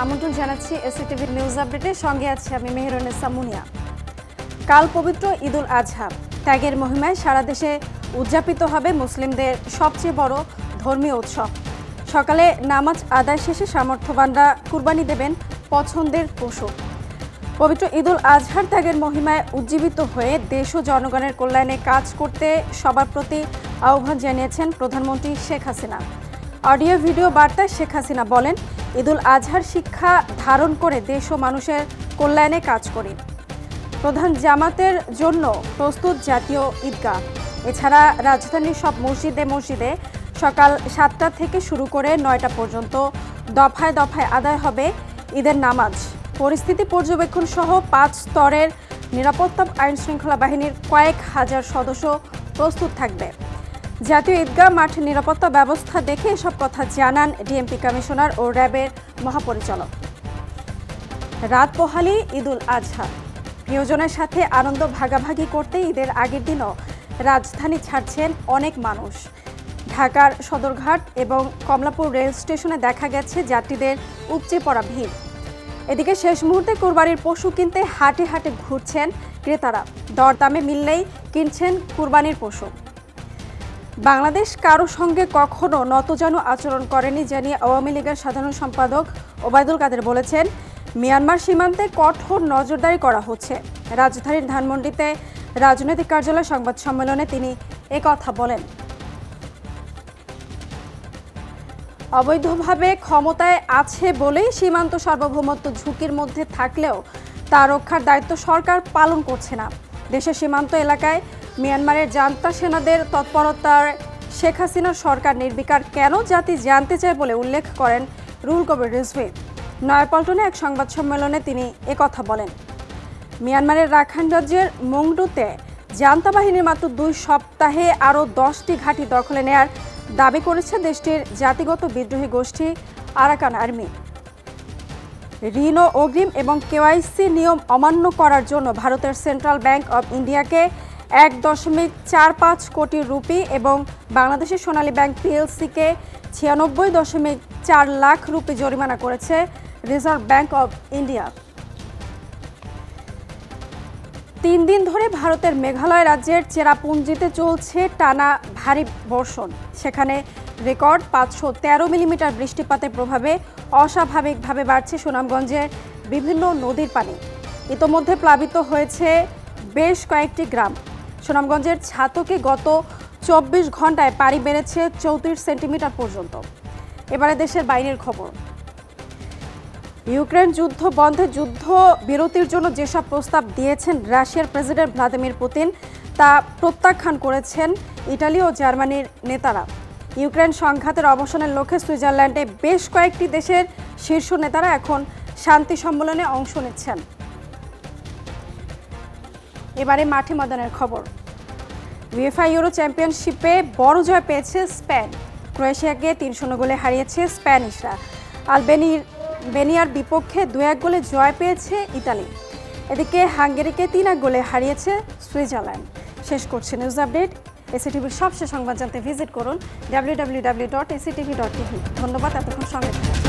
আমন্ত্রণ জানাচ্ছি এসিটিভি নিউজ আপডেটের সঙ্গে আছি আমি মেহেরুন্নেসা মুনিয়া। কাল পবিত্র ঈদুল আজহা, ত্যাগের মহিমায় সারা দেশে উদযাপিত হবে মুসলিমদের সবচেয়ে বড় ধর্মীয় উৎসব। সকালে নামাজ আদায় শেষে সামর্থ্যবানরা কুরবানি দেবেন পছন্দের পশু। পবিত্র ঈদুল আজহার ত্যাগের মহিমায় উজ্জীবিত হয়ে দেশ ও জনগণের কল্যাণে কাজ করতে সবার প্রতি আহ্বান জানিয়েছেন প্রধানমন্ত্রী শেখ হাসিনা। অডিও ভিডিও বার্তায় শেখ হাসিনা বলেন, ঈদুল আজহার শিক্ষা ধারণ করে দেশ ও মানুষের কল্যাণে কাজ করি। প্রধান জামাতের জন্য প্রস্তুত জাতীয় ঈদগাহ। এছাড়া রাজধানীর সব মসজিদে সকাল 7টা থেকে শুরু করে 9টা পর্যন্ত দফায় দফায় আদায় হবে ঈদের নামাজ। পরিস্থিতি পর্যবেক্ষণ সহ 5 স্তরের নিরাপত্তা আইন শৃঙ্খলা বাহিনীর কয়েক হাজার সদস্য প্রস্তুত থাকবে। জাতীয় ঈদগাহ মাঠের নিরাপত্তা ব্যবস্থা দেখে এসব কথা জানান ডিএমপি কমিশনার ও র্যাবের মহাপরিচালক। রাত পোহালি ঈদুল আজহা, প্রিয়জনের সাথে আনন্দ ভাগাভাগি করতে ঈদের আগের দিনও রাজধানী ছাড়ছেন অনেক মানুষ। ঢাকার সদরঘাট এবং কমলাপুর রেল স্টেশনে দেখা গেছে যাত্রীদের উপচে পড়া ভিড়। এদিকে শেষ মুহূর্তে কুরবানির পশু কিনতে হাটে হাটে ঘুরছেন ক্রেতারা। দরদামে মিললেই কিনছেন কুরবানির পশু। বাংলাদেশ কারো সঙ্গে কখনো নতজানু আচরণ করেনি জানিয়ে আওয়ামী লীগের সাধারণ সম্পাদক ওবায়দুল কাদের বলেছেন, মিয়ানমার সীমান্তে কঠোর নজরদারি করা হচ্ছে। রাজধানীর ধানমন্ডিতে রাজনৈতিক কার্যালয় সংবাদ সম্মেলনে তিনি একথা বলেন। অবৈধভাবে ক্ষমতায় আছে বলেই সীমান্ত সার্বভৌমত্ব ঝুঁকির মধ্যে থাকলেও তা রক্ষার দায়িত্ব সরকার পালন করছে না। দেশের সীমান্ত এলাকায় মিয়ানমারের জান্তা সেনাদের তৎপরতার শেখ হাসিনার সরকার নির্বিকার কেন জাতি জানতে চায় বলে উল্লেখ করেন রুহুল কবির রিজভী। নয়াপল্টনে এক সংবাদ সম্মেলনে তিনি একথা বলেন। মিয়ানমারের রাখাইন রাজ্যের মংডুতে জান্তা বাহিনীর মাত্র 2 সপ্তাহে আরও 10টি ঘাঁটি দখলে নেয়ার দাবি করেছে দেশটির জাতিগত বিদ্রোহী গোষ্ঠী আরাকান আর্মি। ঋণ ও অগ্রিম এবং কেওয়াইসি নিয়ম অমান্য করার জন্য ভারতের সেন্ট্রাল ব্যাংক অব ইন্ডিয়াকে 1.45 কোটি রুপি এবং বাংলাদেশের সোনালী ব্যাংক পিএলসিকে 96.4 লাখ রুপি জরিমানা করেছে রিজার্ভ ব্যাংক অব ইন্ডিয়া। 3 দিন ধরে ভারতের মেঘালয় রাজ্যের চেরাপুঞ্জিতে চলছে টানা ভারী বর্ষণ। সেখানে রেকর্ড 513 মিলিমিটার বৃষ্টিপাতের প্রভাবে অস্বাভাবিকভাবে বাড়ছে সুনামগঞ্জের বিভিন্ন নদীর পানি। ইতোমধ্যে প্লাবিত হয়েছে বেশ কয়েকটি গ্রাম। সুনামগঞ্জের ছাতকে গত 24 ঘন্টায় পানি বেড়েছে 34 সেন্টিমিটার পর্যন্ত। এবারে দেশের বাইরের খবর। ইউক্রেন যুদ্ধ বন্ধে যুদ্ধ বিরতির জন্য যেসব প্রস্তাব দিয়েছেন রাশিয়ার প্রেসিডেন্ট ভ্লাদিমির পুতিন তা প্রত্যাখ্যান করেছেন ইটালি ও জার্মানির নেতারা। ইউক্রেন সংঘাতের অবসানের লক্ষ্যে সুইজারল্যান্ডে বেশ কয়েকটি দেশের শীর্ষ নেতারা এখন শান্তি সম্মেলনে অংশ নিচ্ছেন। এবারে মাঠে ময়দানের খবর। উয়েফা ইউরো চ্যাম্পিয়নশিপে বড় জয় পেয়েছে স্পেন। ক্রোয়েশিয়াকে 3-0 গোলে হারিয়েছে স্প্যানিশরা। আলবেনিয়ার বিপক্ষে 2-1 গোলে জয় পেয়েছে ইতালি। এদিকে হাঙ্গেরিকে 3-1 গোলে হারিয়েছে সুইজারল্যান্ড। শেষ করছে নিউজ আপডেট। এসিটিভির সবশেষ সংবাদ জানতে ভিজিট করুন www.actv.tv। ধন্যবাদ এতক্ষণ সঙ্গে থাকার জন্য।